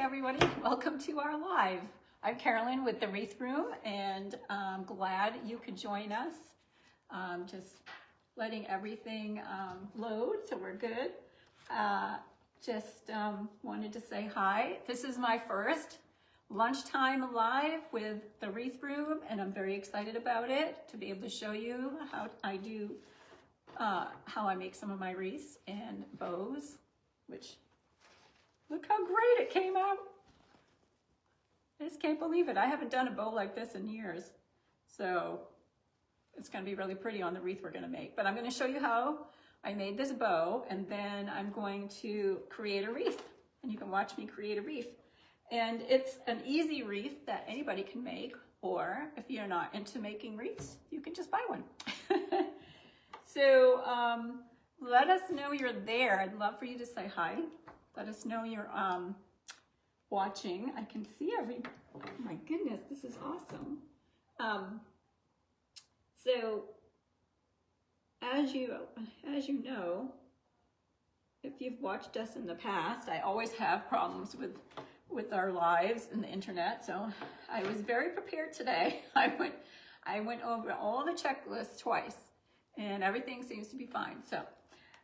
everybody, welcome to our live. I'm Carolyn with the Wreath Room, and I'm glad you could join us. Just letting everything load, so we're good. Wanted to say hi. This is my first lunchtime live with the Wreath Room, and I'm very excited about it, to be able to show you how I make some of my wreaths and bows, which, look how great it came out. I just can't believe it. I haven't done a bow like this in years. So it's gonna be really pretty on the wreath we're gonna make. But I'm gonna show you how I made this bow, and then I'm going to create a wreath. And you can watch me create a wreath. And it's an easy wreath that anybody can make, or if you're not into making wreaths, you can just buy one. So let us know you're there. I'd love for you to say hi. Let us know you're watching. I can see oh my goodness, this is awesome. So as you know, if you've watched us in the past, I always have problems with our lives and the internet. So I was very prepared today. I went over all the checklists twice, and everything seems to be fine. So,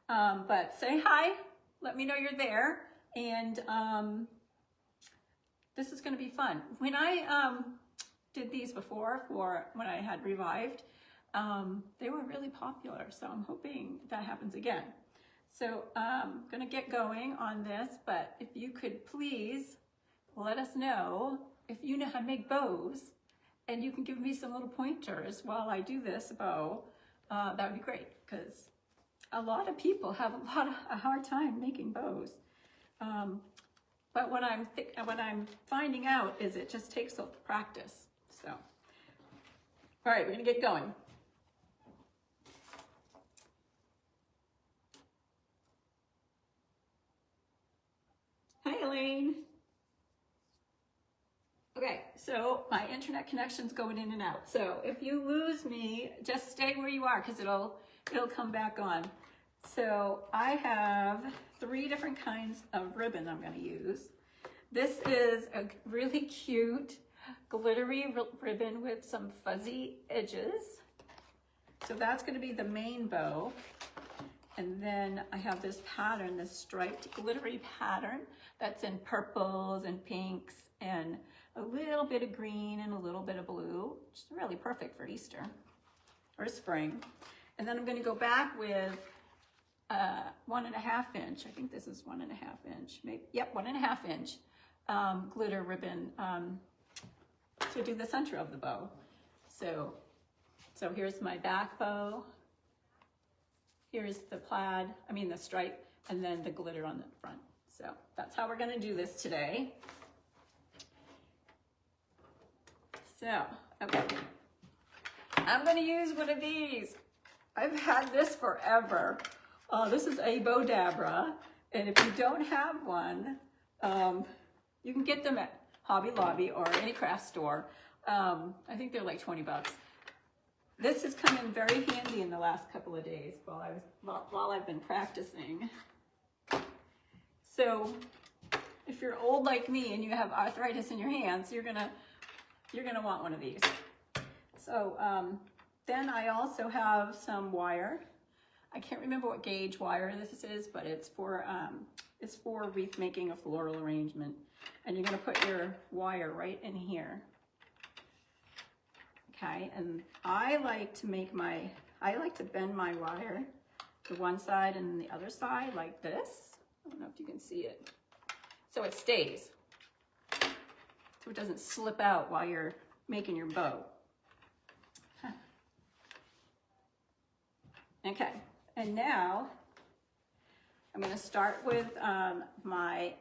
but say hi. Let me know you're there, and this is going to be fun. When I did these before, for when I had revived, they were really popular, so I'm hoping that happens again. So I'm going to get going on this, but if you could please let us know if you know how to make bows, and you can give me some little pointers while I do this bow. That would be great, because a lot of people have a hard time making bows. But what I'm finding out is it just takes a practice. So, all right, we're gonna get going. Hi, Elaine. Okay, so my internet connection's going in and out. So if you lose me, just stay where you are, because it'll come back on. So I have 3 different kinds of ribbon I'm going to use. This is a really cute glittery ribbon with some fuzzy edges. So that's going to be the main bow. And then I have this pattern, this striped glittery pattern that's in purples and pinks and a little bit of green and a little bit of blue, which is really perfect for Easter or spring. And then I'm going to go back with 1.5 inch. I think this is 1.5 inch. Maybe, yep, 1.5 inch glitter ribbon to do the center of the bow. So here's my back bow. Here's the the stripe, and then the glitter on the front. So that's how we're going to do this today. So, okay, I'm going to use one of these. I've had this forever. This is a Bodabra, and if you don't have one, you can get them at Hobby Lobby or any craft store. I think they're like 20 bucks. This has come in very handy in the last couple of days while I've been practicing. So, if you're old like me and you have arthritis in your hands, you're gonna want one of these. So then I also have some wire. I can't remember what gauge wire this is, but it's for wreath making, a floral arrangement. And you're gonna put your wire right in here. Okay, and I like to bend my wire to one side and the other side like this. I don't know if you can see it. So it stays. So it doesn't slip out while you're making your bow. Huh. Okay, and now I'm going to start with my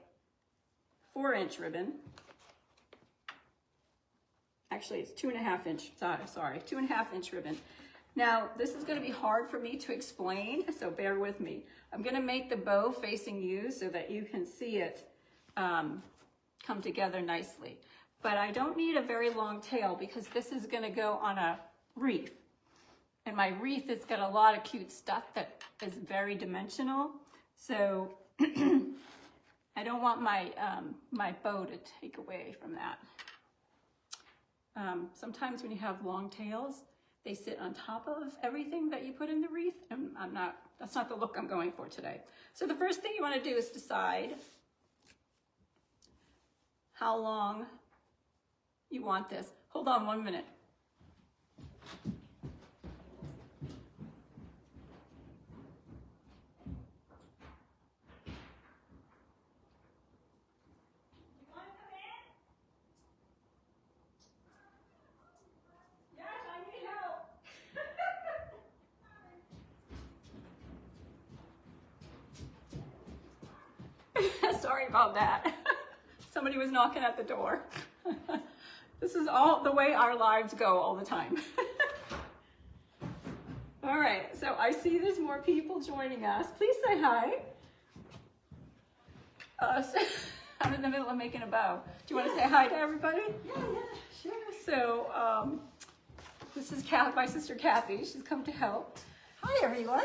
4-inch ribbon. Actually, it's 2.5 inch, sorry, 2.5 inch ribbon. Now, this is going to be hard for me to explain, so bear with me. I'm going to make the bow facing you so that you can see it come together nicely. But I don't need a very long tail, because this is going to go on a wreath. And my wreath has got a lot of cute stuff that is very dimensional. So I don't want my, my bow to take away from that. Sometimes when you have long tails, they sit on top of everything that you put in the wreath, and that's not the look I'm going for today. So the first thing you want to do is decide how long you want this. Hold on 1 minute. Sorry about that. Somebody was knocking at the door. This is all the way our lives go all the time. All right, so I see there's more people joining us. Please say hi. I'm in the middle of making a bow. Do you want to say hi to everybody? Yeah, sure. So this is my sister Kathy. She's come to help. Hi, everyone.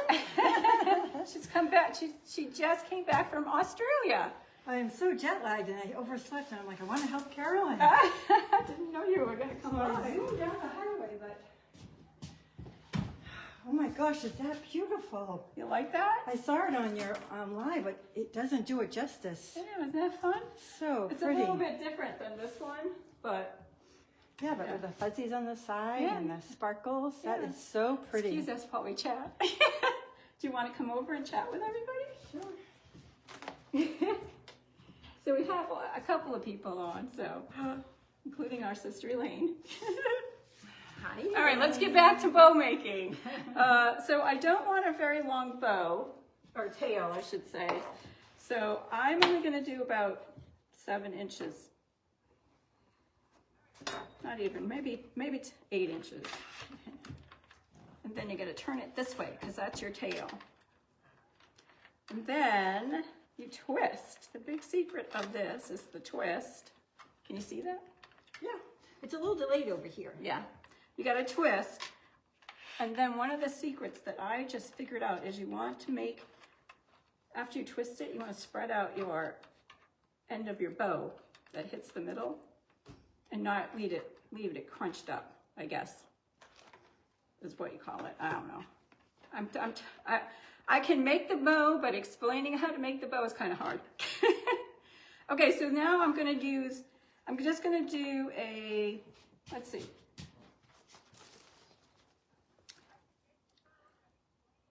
She's come back. She just came back from Australia. I am so jet lagged and I overslept and I'm like, I want to help Carolyn. I didn't know you were going to come So I by. zoomed down the highway, but oh my gosh, is that beautiful? You like that? I saw it on your live, but it doesn't do it justice. Yeah, isn't that fun? So It's pretty. a little bit different than this one, but Yeah, but with the fuzzies on the side Yeah. and the sparkles, that Yeah. is so pretty. excuse us while we chat. Do you want to come over and chat with everybody? Sure. So we have a couple of people on, so including our sister Elaine. Hi. All right, let's get back to bow making. So I don't want a very long bow, or tail, I should say. So I'm only going to do about 7 inches. Not even, maybe 8 inches. And then you're going to turn it this way because that's your tail. And then you twist. The big secret of this is the twist. Can you see that? Yeah, it's a little delayed over here. Yeah. You got to twist. And then one of the secrets that I just figured out is you want to make, after you twist it, you want to spread out your end of your bow that hits the middle and not leave it crunched up, I guess, is what you call it. I don't know. I can make the bow, but explaining how to make the bow is kind of hard. Okay, so now I'm just going to do a, let's see.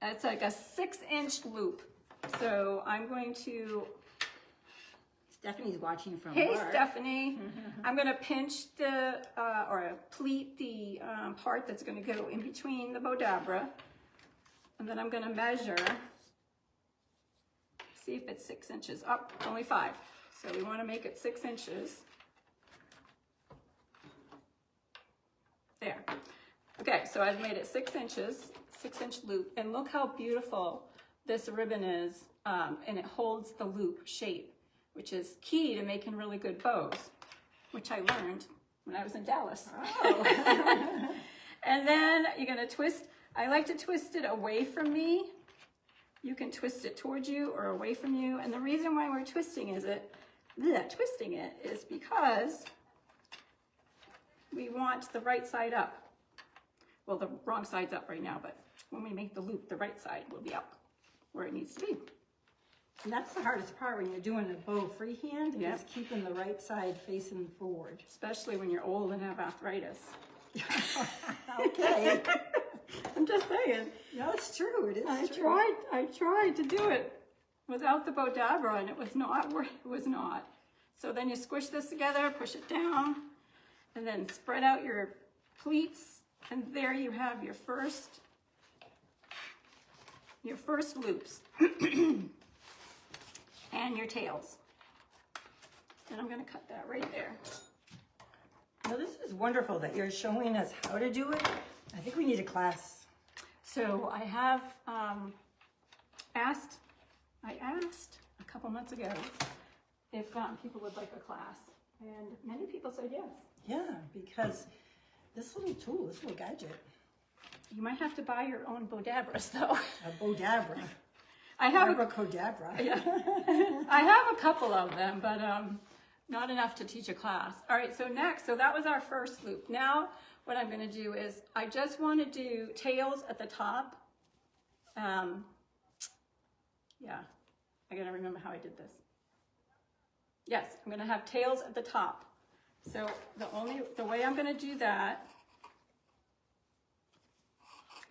It's like a 6-inch loop. So I'm going to, Stephanie's watching from hey work. Stephanie, I'm going to pinch the, or pleat the part that's going to go in between the bodabra. And then I'm going to measure, see if it's 6 inches. Oh, only 5. So we want to make it 6 inches. There. Okay, so I've made it 6 inches, 6-inch loop. And look how beautiful this ribbon is. And it holds the loop shape, which is key to making really good bows, which I learned when I was in Dallas. Oh. And then you're going to twist. I like to twist it away from me. You can twist it towards you or away from you. And the reason why we're twisting it is because we want the right side up. Well, the wrong side's up right now, but when we make the loop, the right side will be up where it needs to be. And that's the hardest part when you're doing a bow freehand, Yep. is keeping the right side facing forward. Especially when you're old and have arthritis. Okay. I'm just saying. No, it's true. It is true. I tried to do it without the bodabra and it was not. So then you squish this together, push it down, and then spread out your pleats, and there you have your first loops and your tails. And I'm going to cut that right there. Now, this is wonderful that you're showing us how to do it. I think we need a class. So I have asked a couple months ago if people would like a class, and many people said yes. Yeah, because this little tool, this little gadget, You might have to buy your own bodabras though. a bodabra. I have Abracadabra. yeah, I have a couple of them, but not enough to teach a class. All right, so next, so that was our first loop. Now what I'm going to do is I just want to do tails at the top. Yeah, I got to remember how I did this. Yes, I'm going to have tails at the top. So the way I'm going to do that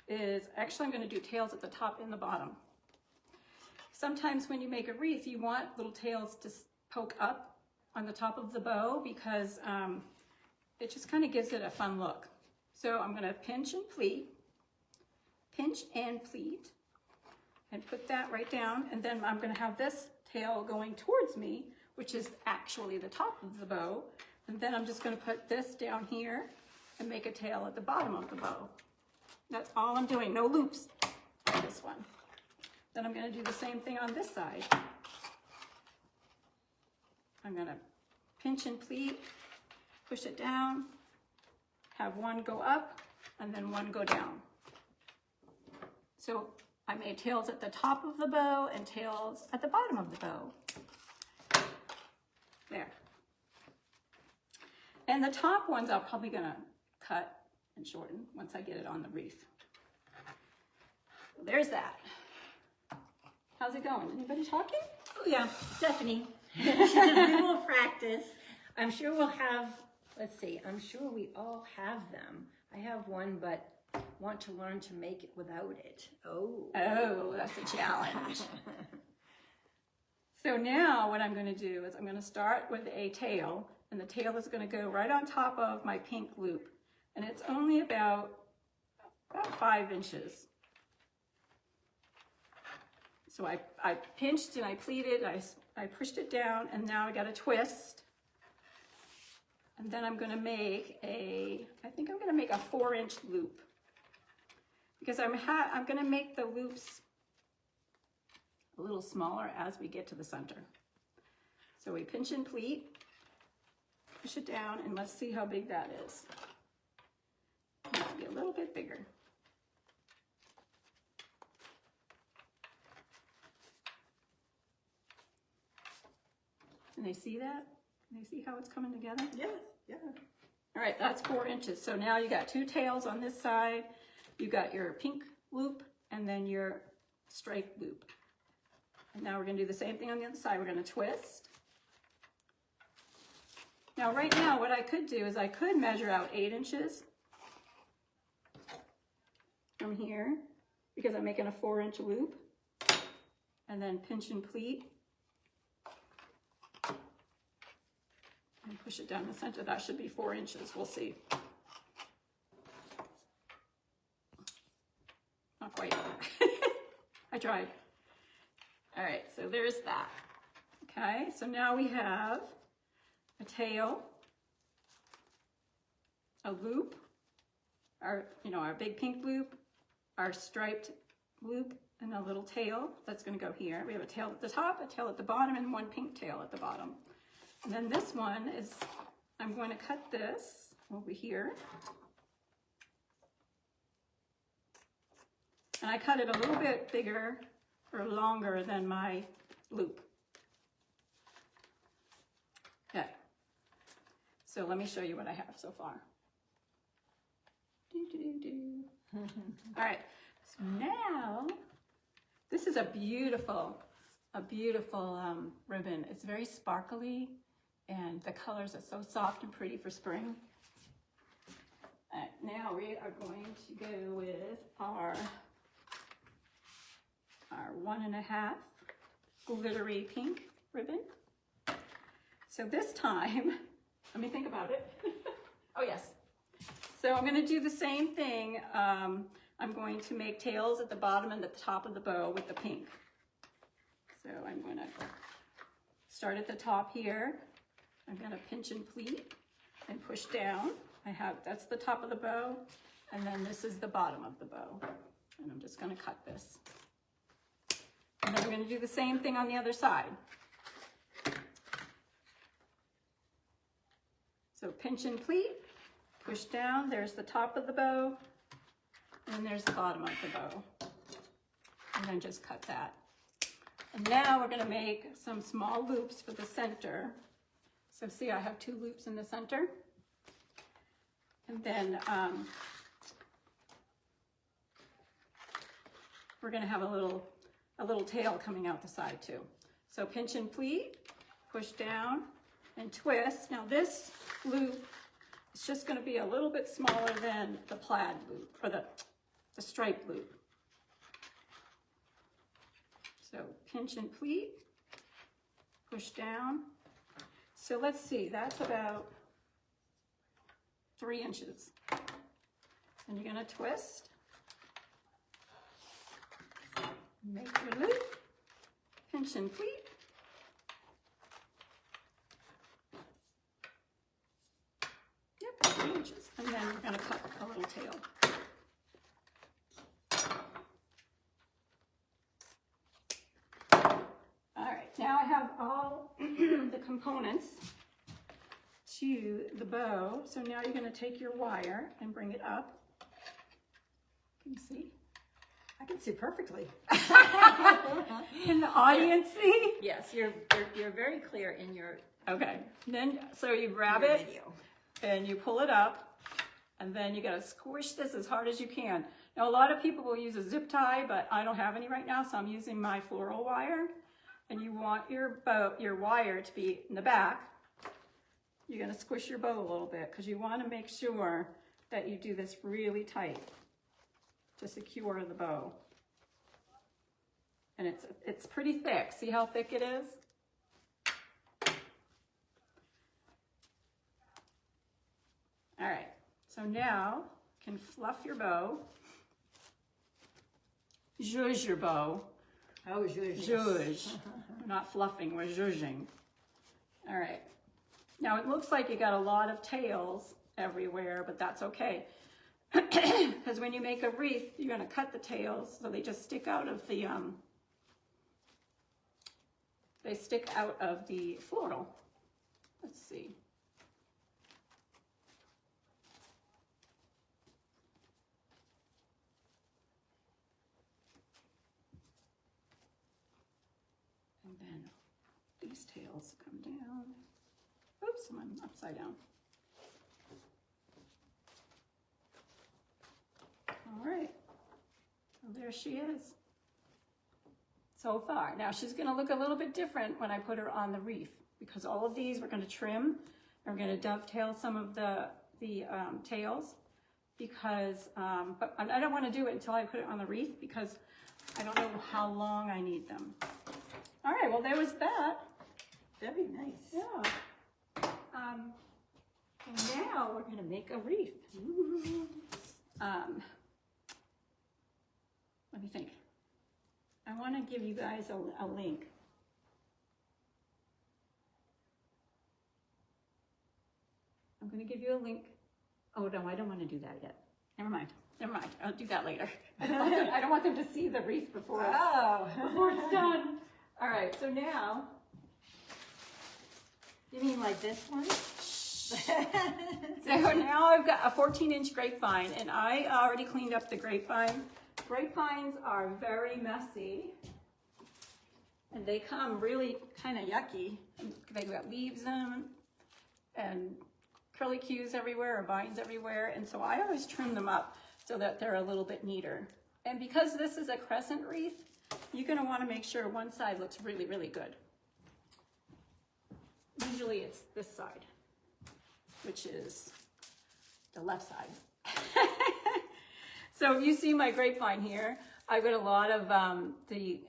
is actually I'm going to do tails at the top and the bottom. Sometimes when you make a wreath, you want little tails to poke up on the top of the bow because it just kind of gives it a fun look. So I'm going to pinch and pleat, and put that right down, and then I'm going to have this tail going towards me, which is actually the top of the bow, and then I'm just going to put this down here and make a tail at the bottom of the bow. That's all I'm doing, no loops on this one. Then I'm going to do the same thing on this side. I'm going to pinch and pleat, push it down, have one go up, and then one go down. So I made tails at the top of the bow and tails at the bottom of the bow. There. And the top ones I'm probably going to cut and shorten once I get it on the wreath. There's that. How's it going? Anybody talking? Oh yeah, Stephanie. She says we will practice. I'm sure we'll have, let's see, I'm sure we all have them. I have one, but want to learn to make it without it. Oh, that's a challenge. So now what I'm going to do is I'm going to start with a tail, and the tail is going to go right on top of my pink loop. And it's only about 5 inches. So I pinched and I pleated, I pushed it down, and now I got a twist. And then I'm going to make I think I'm going to make a 4-inch loop. Because I'm going to make the loops a little smaller as we get to the center. So we pinch and pleat, push it down, and let's see how big that is. It needs to be a little bit bigger. Can they see that? Can they see how it's coming together? Yeah, yeah. All right, that's 4 inches. So now you got 2 tails on this side. You got your pink loop and then your striped loop. And now we're going to do the same thing on the other side. We're going to twist. Now right now what I could do is I could measure out 8 inches from here because I'm making a 4-inch loop, and then pinch and pleat and push it down the center. That should be 4 inches. We'll see. Not quite. I tried. All right, so there's that. Okay, so now we have a tail, a loop, our big pink loop, our striped loop, and a little tail that's going to go here. We have a tail at the top, a tail at the bottom, and one pink tail at the bottom. And then this one is, I'm going to cut this over here. And I cut it a little bit bigger or longer than my loop. Okay. So let me show you what I have so far. All right. So now, this is a beautiful ribbon. It's very sparkly, and the colors are so soft and pretty for spring. All right, now we are going to go with our 1.5 glittery pink ribbon. So this time, let me think about it. Oh yes. So I'm going to do the same thing. I'm going to make tails at the bottom and the top of the bow with the pink. So I'm going to start at the top here. I'm going to pinch and pleat and push down. That's the top of the bow, and then this is the bottom of the bow. And I'm just going to cut this. And then we're going to do the same thing on the other side. So pinch and pleat, push down, there's the top of the bow, and there's the bottom of the bow. And then just cut that. And now we're gonna make some small loops for the center. So see, I have 2 loops in the center. And then we're gonna have a little tail coming out the side too. So pinch and pleat, push down and twist. Now this loop is just gonna be a little bit smaller than the plaid loop, or the stripe loop. So pinch and pleat, push down. So let's see, that's about 3 inches. And you're gonna twist, make your loop, pinch and pleat. Yep, 3 inches. And then we're gonna cut a little tail. All right, now I have all the components to the bow. So now you're gonna take your wire and bring it up. Can you see? I can see perfectly. Can the audience see? Yes, you're very clear in your Okay, then, so you grab your it video. and you pull it up, and then you gotta squish this as hard as you can. Now, a lot of people will use a zip tie, but I don't have any right now, so I'm using my floral wire. And you want your wire to be in the back. You're gonna squish your bow a little bit, because you wanna make sure that you do this really tight to secure the bow. And it's pretty thick. See how thick it is? All right, so now you can fluff your bow. Zhuzh your bow. Oh, zhuzh. Zhuzh. We're not fluffing, we're zhuzhing. All right. Now it looks like you got a lot of tails everywhere, but that's okay. Because when you make a wreath, you're gonna cut the tails so they just stick out of the, floral. Let's see. And then these tails come down. Oops, I'm upside down. All right, well, there she is. So far. Now she's gonna look a little bit different when I put her on the wreath, because all of these we're gonna trim, and we're gonna dovetail some of the tails, because, but I don't wanna do it until I put it on the wreath, because I don't know how long I need them. All right, well, there was that. That'd be nice. Yeah. And now we're gonna make a wreath. Let me think. I want to give you guys a link. I'm going to give you a link. Oh no, I don't want to do that yet. Never mind. I'll do that later. I don't want them to see the wreath before it's done. All right, so now. You mean like this one? So now I've got a 14-inch grapevine, and I already cleaned up the grapevine. Grapevines are very messy, and they come really kind of yucky. They've got leaves in them, and curlicues everywhere, or vines everywhere, and so I always trim them up so that they're a little bit neater. And because this is a crescent wreath, you're going to want to make sure one side looks really, really good. Usually it's this side, which is the left side. So if you see my grapevine here, I've got a lot of the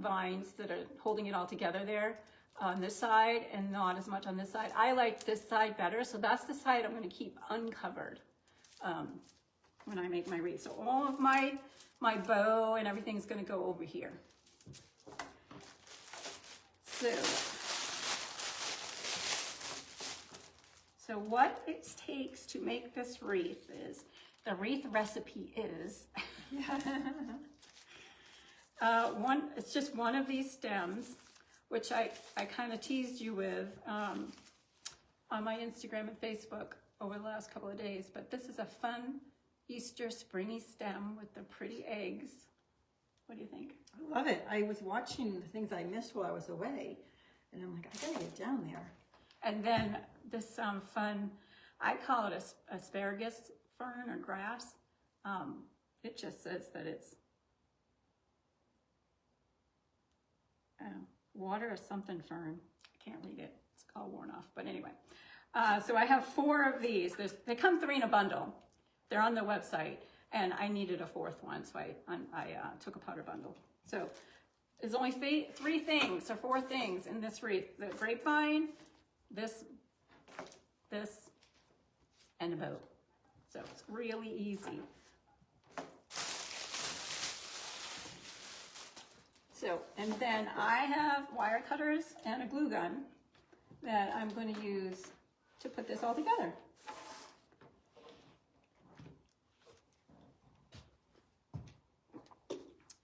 vines that are holding it all together there on this side, and not as much on this side. I like this side better, so that's the side I'm going to keep uncovered when I make my wreath. So all of my bow and everything's going to go over here. So what it takes to make this wreath is, the wreath recipe is, it's just one of these stems, which I kind of teased you with on my Instagram and Facebook over the last couple of days, but this is a fun Easter springy stem with the pretty eggs What do you think? I love it. I was watching the things I missed while I was away, and I'm like, I gotta get down there. And then this fun, I call it asparagus fern or grass. It just says that it's water or something fern. I can't read it. It's all worn off. But anyway, so I have 4 of these. They come 3 in a bundle. They're on the website, and I needed a 4th one, so I took a powder bundle. So there's only 3 things or 4 things in this wreath: the grapevine, this, and a boat. So it's really easy. So, and then I have wire cutters and a glue gun that I'm going to use to put this all together.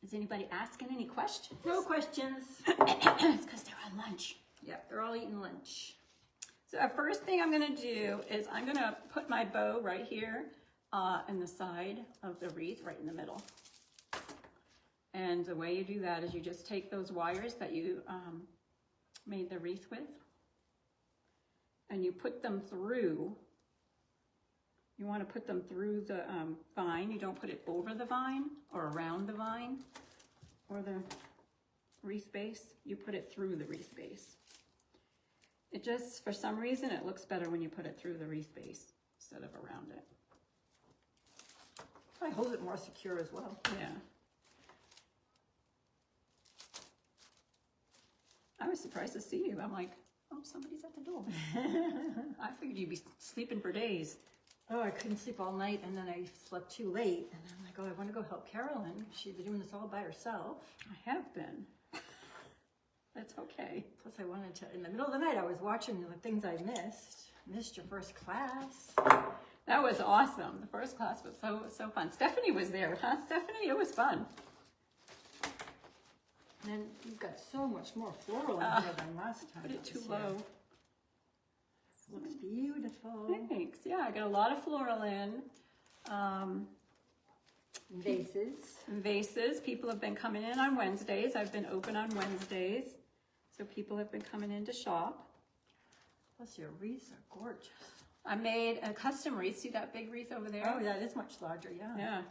Is anybody asking any questions? No questions. It's because they're on lunch. Yep, they're all eating lunch. So the first thing I'm going to do is I'm going to put my bow right here in the side of the wreath, right in the middle. And the way you do that is you just take those wires that you made the wreath with, and you put them through. You want to put them through the vine. You don't put it over the vine or around the vine or the wreath base. You put it through the wreath base. It just, for some reason, it looks better when you put it through the wreath base instead of around it. Probably holds it more secure as well. Yeah. I was surprised to see you. I'm like, oh, somebody's at the door. I figured you'd be sleeping for days. Oh, I couldn't sleep all night, and then I slept too late. And I'm like, oh, I want to go help Carolyn. She's been doing this all by herself. I have been. That's okay. Plus, I wanted to, in the middle of the night, I was watching the things I missed. Missed your first class. That was awesome. The first class was so fun. Stephanie was there, huh, Stephanie? It was fun. And then you've got so much more floral in here than last time. Put it I too was low. here. Looks beautiful. Thanks. Yeah, I got a lot of floral in. Vases. Vases. People have been coming in on Wednesdays. I've been open on Wednesdays. So people have been coming in to shop. Plus your wreaths are gorgeous. I made a custom wreath. See that big wreath over there? Oh, yeah, it is much larger, yeah. Yeah.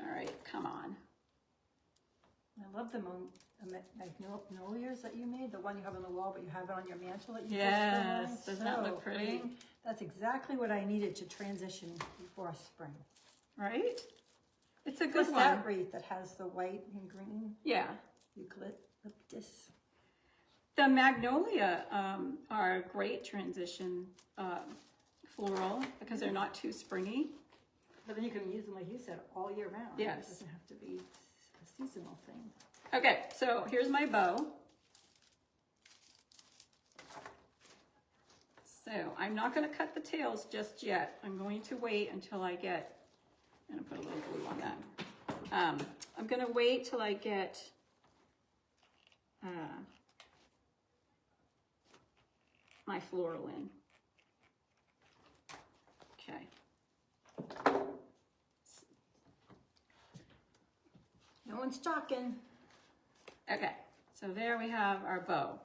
All right, come on. I love the magnolias that you made, the one you have on the wall, but you have it on your mantle that you Yes, posted on. doesn't that look pretty? That's exactly what I needed to transition before spring. Right? It's a good Plus one. that wreath that has the white and green Yeah. eucalyptus. The magnolia are a great transition floral because they're not too springy. But then you can use them, like you said, all year round. Yes. It doesn't have to be a seasonal thing. Okay, so here's my bow. So I'm not going to cut the tails just yet. I'm going to wait until I get, I'm going to put a little glue on that. I'm going to wait till I get my floral in. Okay. No one's talking. Okay, so there we have our bow.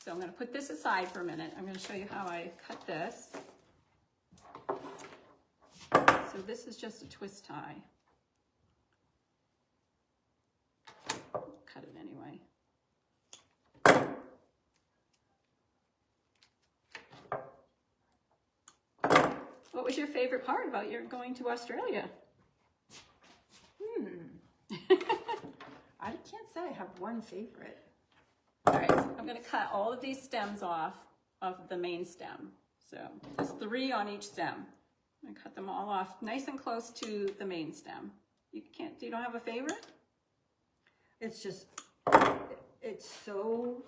So I'm going to put this aside for a minute. I'm going to show you how I cut this. So this is just a twist tie. Cut it anyway. What was your favorite part about your going to Australia? I can't say I have one favorite. All right, so I'm going to cut all of these stems off of the main stem. So there's 3 on each stem. I'm going to cut them all off nice and close to the main stem. You don't have a favorite? It's just, it's so,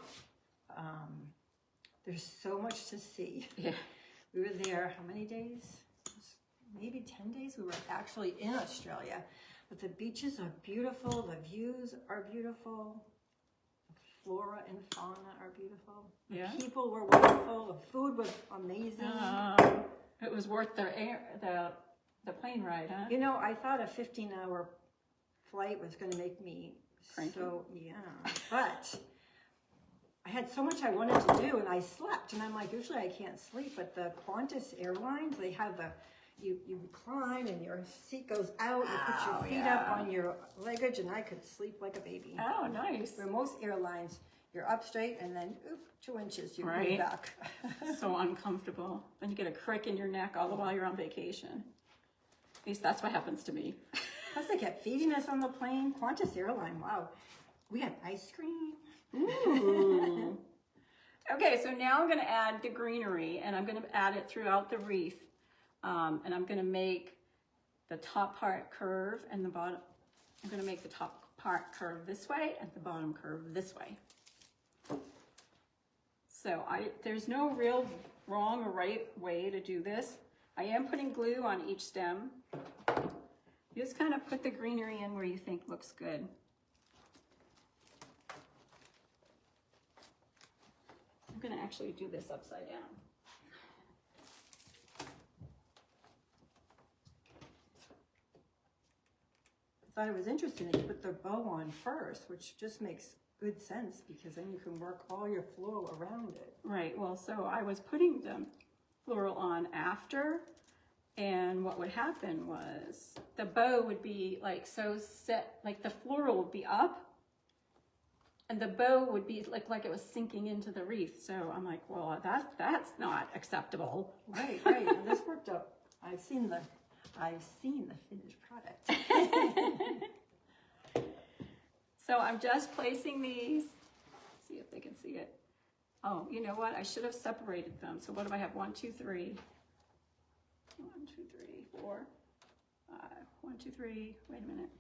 there's so much to see. Yeah. We were there, how many days? Maybe 10 days. We were actually in Australia. But the beaches are beautiful, the views are beautiful, the flora and fauna are beautiful. Yeah. The people were wonderful, the food was amazing. It was worth the plane ride, huh? You know, I thought a 15-hour flight was going to make me Cranky. so, yeah. But I had so much I wanted to do, and I slept. And I'm like, usually I can't sleep, but the Qantas Airlines, they have the, you recline and your seat goes out, you put your feet up on your luggage, and I could sleep like a baby. Oh, nice. For most airlines, you're up straight, and then, 2 inches, you Right. move back. So uncomfortable. Then you get a crick in your neck all the while you're on vacation. At least that's what happens to me. Plus, they kept feeding us on the plane. Qantas Airline, wow. We had ice cream. Ooh. Okay, so now I'm going to add the greenery, and I'm going to add it throughout the wreath. And I'm going to make the top part curve and the bottom. I'm going to make the top part curve this way and the bottom curve this way. So there's no real wrong or right way to do this. I am putting glue on each stem. You just kind of put the greenery in where you think looks good. I'm going to actually do this upside down. I thought it was interesting that you put the bow on first, which just makes good sense because then you can work all your floral around it. Right, well, so I was putting the floral on after, and what would happen was the bow would be like so set, like the floral would be up, and the bow would be like it was sinking into the wreath. So I'm like, well, that's not acceptable. Right. Well, this worked out. I've seen the finished product. So I'm just placing these. Let's see if they can see it. Oh, you know what? I should have separated them. So what do I have? 1, 2, 3. 1, 2, 3, 4, 5. 1, 2, 3. Wait a minute.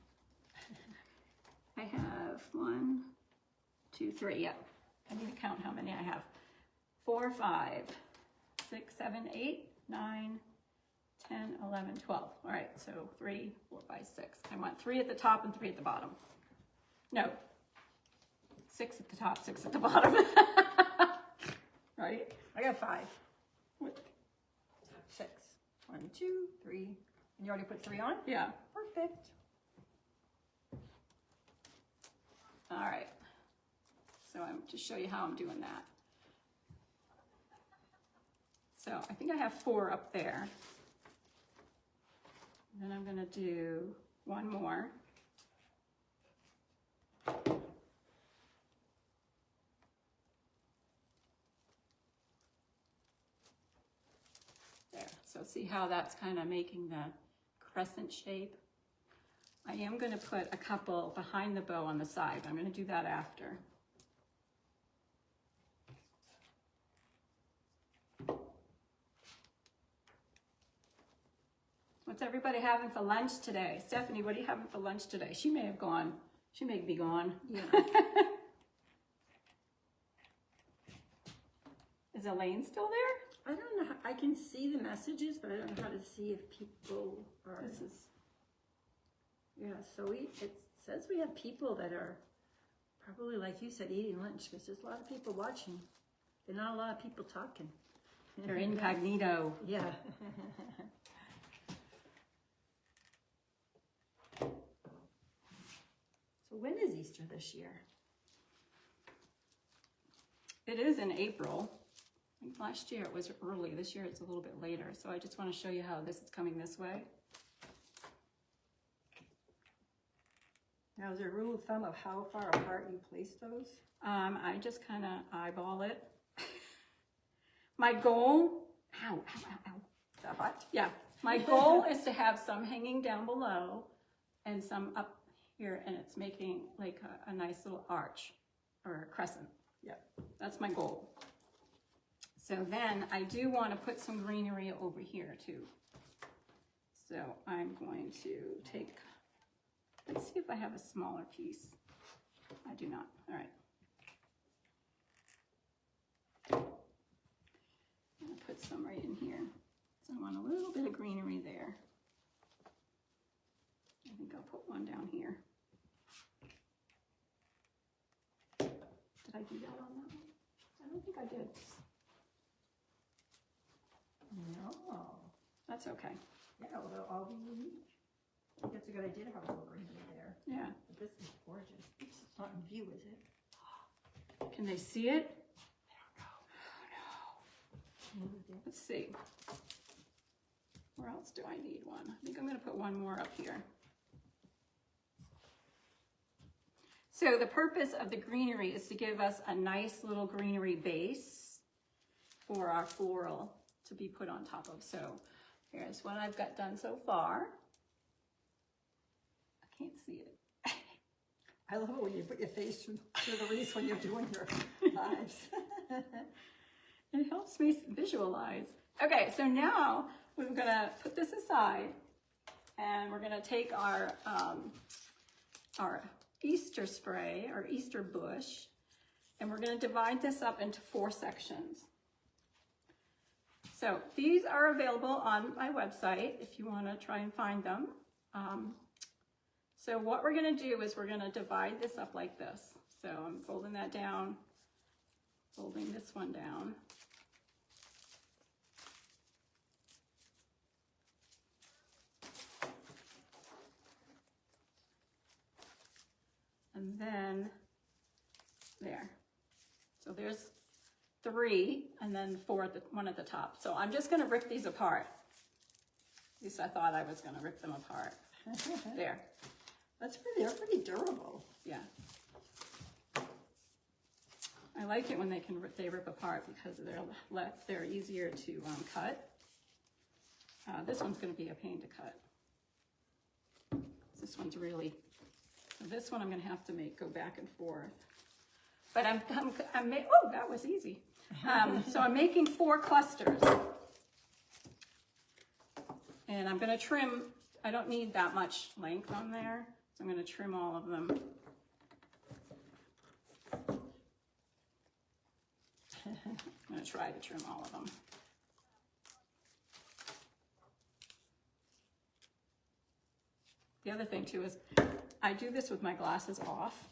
I have 1, 2, 3. Yep. I need to count how many I have. 4, 5, 6, 7, 8, 9, 10, 11, 12. All right, so 3, 4, 5, 6. I want 3 at the top and 3 at the bottom. No, 6 at the top, 6 at the bottom. Right? I got 5. What? 6. 1, 2, 3. And you already put 3 on? Yeah. Perfect. All right. So I'm to show you how I'm doing that. So I think I have 4 up there. Then I'm going to do 1 more. There. So see how that's kind of making the crescent shape? I am going to put a couple behind the bow on the side. I'm going to do that after. What's everybody having for lunch today? Stephanie, what are you having for lunch today? She may have gone. She may be gone. Yeah. Is Elaine still there? I don't know. I can see the messages, but I don't know how to see if people are. This is. Yeah, so it says we have people that are probably, like you said, eating lunch because there's a lot of people watching. There's not a lot of people talking. They're incognito. Yeah. So when is Easter this year? It is in April. I think last year it was early. This year it's a little bit later. So I just want to show you how this is coming this way. Now, is there a rule of thumb of how far apart you place those? I just kind of eyeball it. My goal, ow, ow, ow, ow. Is that hot? Yeah, my goal is to have some hanging down below and some up here, and it's making like a nice little arch or a crescent. Yeah. That's my goal. So then I do want to put some greenery over here too. So I'm going to take, let's see if I have a smaller piece. I do not. All right. I'm going to put some right in here. So I want a little bit of greenery there. I think I'll put one down here. Did I do that on that one? I don't think I did. No. That's okay. Yeah, well, they'll all be unique. I think that's a good idea to have a little greenery there. Yeah. But this is gorgeous. It's not in view, is it? Can they see it? Move it. Let's see. Where else do I need one? I think I'm going to put one more up here. So the purpose of the greenery is to give us a nice little greenery base for our floral to be put on top of. So here's what I've got done so far. I can't see it. I love it when you put your face through the wreath when you're doing your eyes. It helps me visualize. Okay, so now we're gonna put this aside and we're gonna take our Easter spray, our Easter bush, and we're gonna divide this up into 4 sections. So these are available on my website if you wanna try and find them. So what we're gonna do is we're gonna divide this up like this. So I'm folding that down, folding this one down. And then there. So there's 3 and then 4 one at the top. So I'm just gonna rip these apart. At least I thought I was gonna rip them apart. There. They're pretty durable. Yeah. I like it when they rip apart because they're easier to cut. This one's gonna be a pain to cut. This one's really. This one I'm going to have to go back and forth. But oh, that was easy. So I'm making 4 clusters. And I'm going to trim, I don't need that much length on there, so I'm going to trim all of them. I'm going to try to trim all of them. The other thing too is I do this with my glasses off.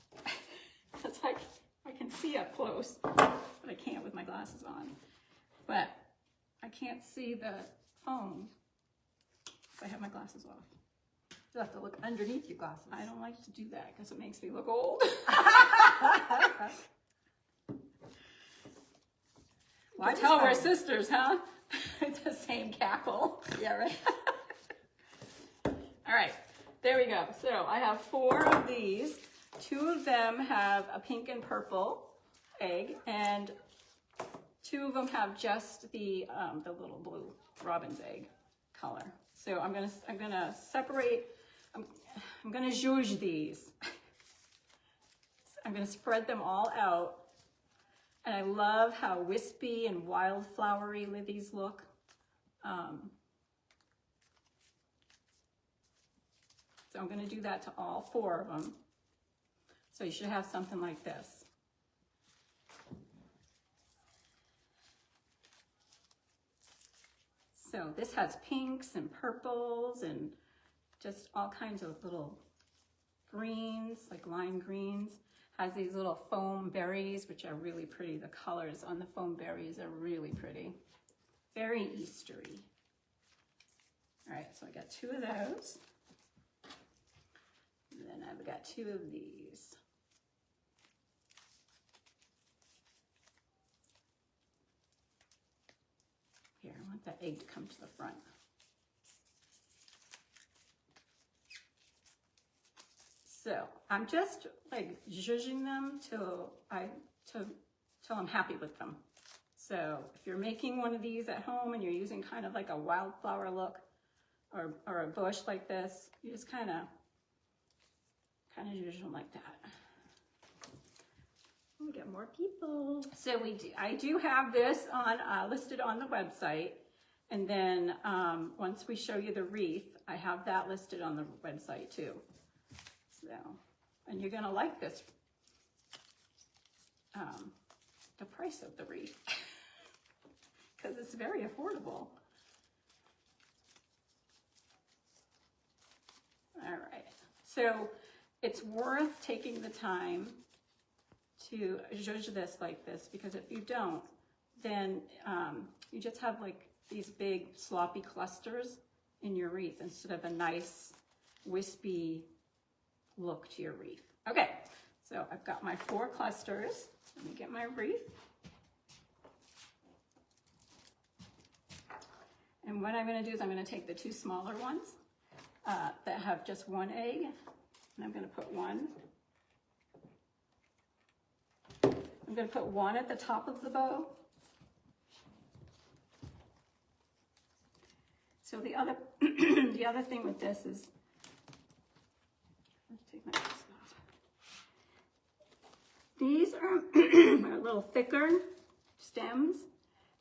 It's like I can see up close, but I can't with my glasses on. But I can't see the foam if I have my glasses off. You'll have to look underneath your glasses. I don't like to do that because it makes me look old. Well, I tell we're sisters, huh? It's the same cackle. Yeah, right. All right. There we go. So I have 4 of these. 2 of them have a pink and purple egg, and 2 of them have just the little blue robin's egg color. So I'm gonna separate. I'm gonna zhuzh these. I'm gonna spread them all out, and I love how wispy and wildflowery these look. So I'm going to do that to all 4 of them. So you should have something like this. So this has pinks and purples and just all kinds of little greens, like lime greens. Has these little foam berries, which are really pretty. The colors on the foam berries are really pretty. Very Eastery. All right, so I got 2 of those. And then I've got 2 of these. Here, I want that egg to come to the front. So I'm just like zhuzhing them till I'm happy with them. So if you're making one of these at home and you're using kind of like a wildflower look or a bush like this, you just kind of zhuzh them like that. We got more people. So I do have this on listed on the website, and then once we show you the wreath, I have that listed on the website too. So, and you're gonna like this, the price of the wreath, because it's very affordable. All right, so it's worth taking the time to zhuzh this like this, because if you don't, then you just have like these big sloppy clusters in your wreath instead of a nice wispy look to your wreath. Okay, so I've got my 4 clusters. Let me get my wreath. And what I'm going to do is I'm going to take the 2 smaller ones that have just 1 egg, and I'm going to put one. I'm going to put one at the top of the bow. So the other the other thing with this is, let's take my mask off. These are a little thicker stems,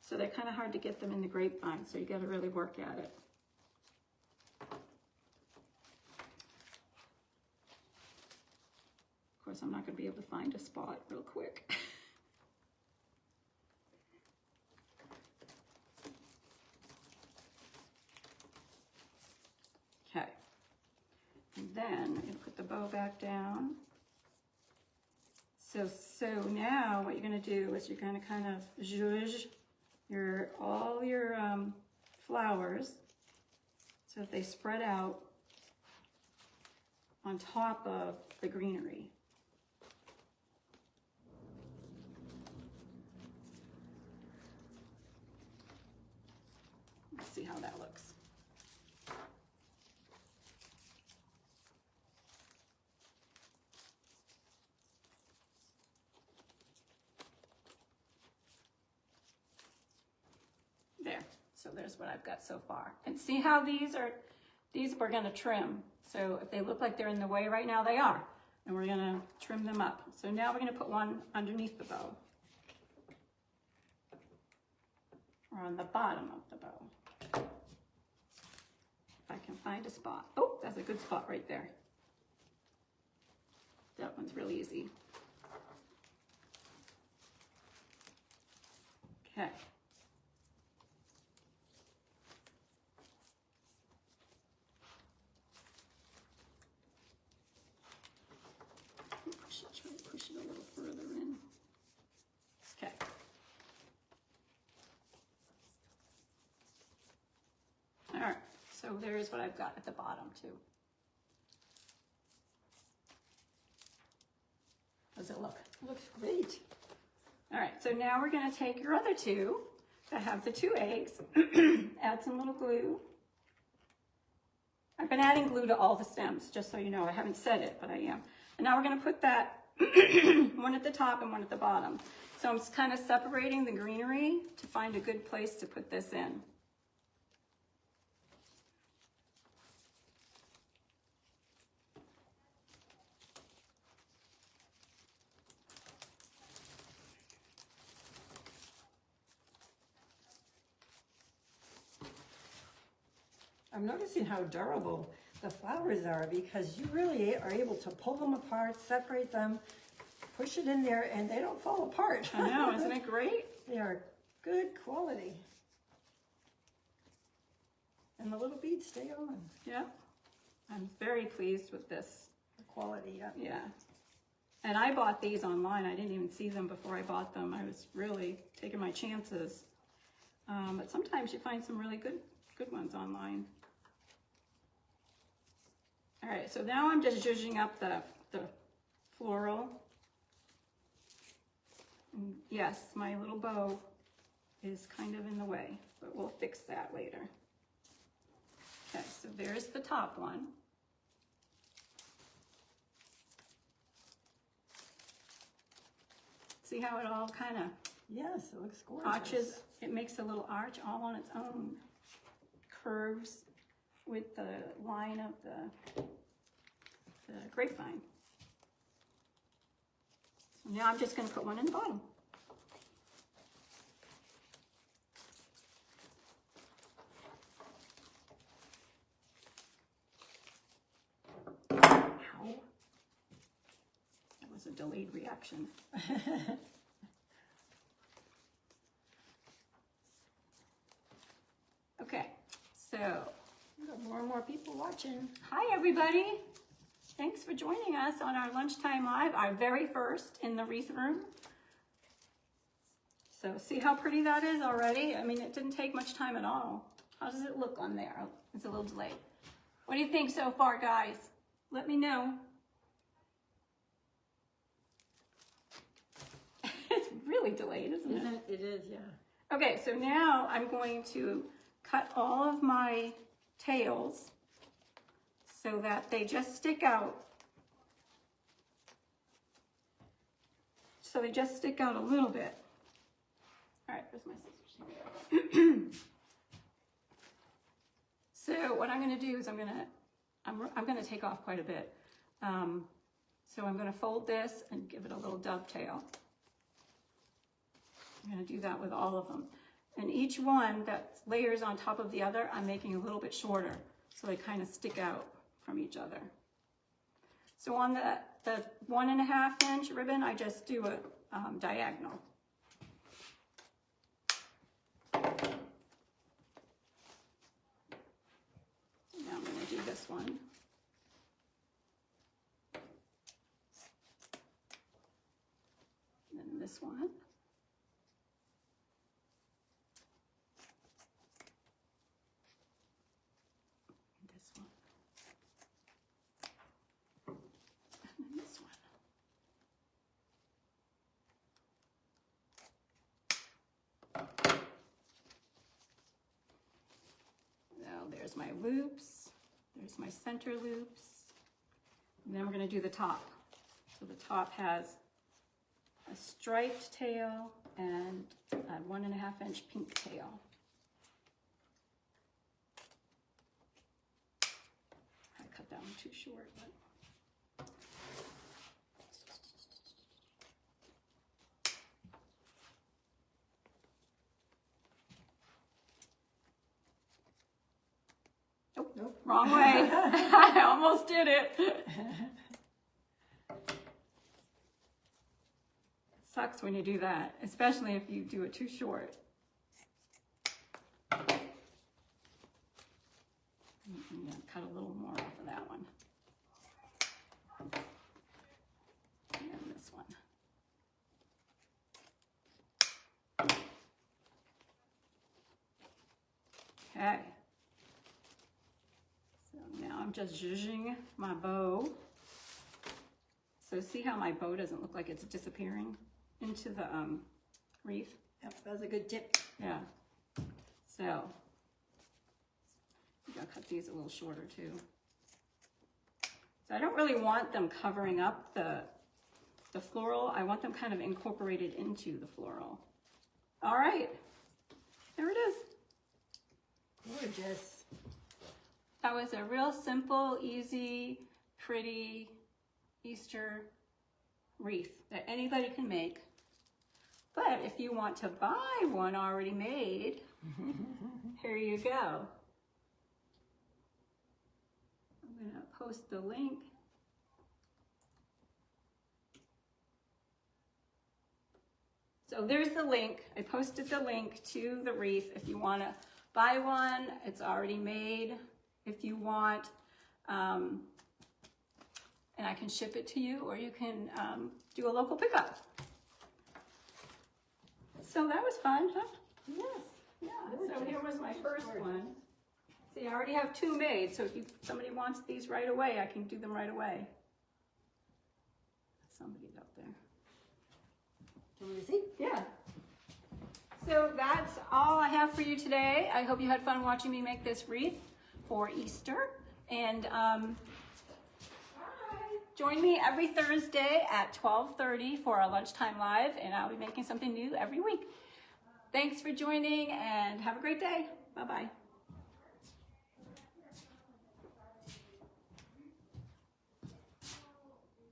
so they're kind of hard to get them in the grapevine, so you got to really work at it. Of course, I'm not going to be able to find a spot real quick. Okay. And then I'm going to put the bow back down. So now what you're going to do is you're going to kind of zhuzh all your flowers so that they spread out on top of the greenery. Let's see how that looks. There, so there's what I've got so far. And see how these we're gonna trim. So if they look like they're in the way right now, they are. And we're gonna trim them up. So now we're gonna put one underneath the bow. Or on the bottom of the bow. If I can find a spot. Oh, that's a good spot right there. That one's real easy. Okay. Try to push it a little further in. Okay. All right, so there's what I've got at the bottom too. How's it look? It looks great. All right, so now we're gonna take your other 2 that have the 2 eggs, add some little glue. I've been adding glue to all the stems, just so you know. I haven't said it, but I am. And now we're gonna put that one at the top and one at the bottom. So I'm kind of separating the greenery to find a good place to put this in. I'm noticing how durable the flowers are because you really are able to pull them apart, separate them, push it in there, and they don't fall apart. I know, isn't it great? They are good quality. And the little beads stay on. Yeah, I'm very pleased with this. The quality, yeah. Yeah. And I bought these online. I didn't even see them before I bought them. I was really taking my chances. But sometimes you find some really good ones online. All right, so now I'm just zhuzhing up the floral. And yes, my little bow is kind of in the way, but we'll fix that later. Okay, so there's the top one. See how it all kind of Yes, it looks gorgeous. arches? It makes a little arch all on its own. Curves with the line of the grapevine. So now I'm just going to put one in the bottom. Ow. That was a delayed reaction. Okay, so We've got more and more people watching. hi everybody. Thanks for joining us on our Lunchtime Live, our very first in the wreath room. So see how pretty that is already? I mean, it didn't take much time at all. How does it look on there? Oh, it's a little delayed. What do you think so far, guys? Let me know. It's really delayed, isn't it? It is, yeah. Okay, so now I'm going to cut all of my tails so that they just stick out. So they just stick out a little bit. All right, where's my scissors? So what I'm going to do is I'm going to take off quite a bit. So I'm going to fold this and give it a little dovetail. I'm going to do that with all of them. And each one that layers on top of the other, I'm making a little bit shorter so they kind of stick out from each other. So on the 1.5 inch ribbon, I just do a diagonal. Now I'm going to do this one. And then this one. This one. And then this one. Now there's my loops, there's my center loops, and then we're going to do the top. So the top has a striped tail and a 1.5 inch pink tail. I cut that one too short, but nope, wrong way. I almost did it. Sucks when you do that, especially if you do it too short. I'm going to cut a little more off of that one. And then this one. Okay. So now I'm just zhuzhing my bow. So see how my bow doesn't look like it's disappearing into the wreath? Yep, that was a good tip. Yeah. So I'm gonna cut these a little shorter too. So I don't really want them covering up the floral. I want them kind of incorporated into the floral. All right, there it is. Gorgeous. That was a real simple, easy, pretty Easter wreath that anybody can make. But if you want to buy one already made, here you go. I'm going to post the link. So there's the link. I posted the link to the wreath. If you want to buy one, it's already made. If you want, and I can ship it to you, or you can do a local pickup. So that was fun, huh? Yes. Yeah, so here was my first one. See, I already have 2 made, so if somebody wants these right away, I can do them right away. Somebody's up there. Can we see? Yeah. So that's all I have for you today. I hope you had fun watching me make this wreath for Easter. And join me every Thursday at 12:30 for our Lunchtime Live, and I'll be making something new every week. Thanks for joining, and have a great day. Bye-bye.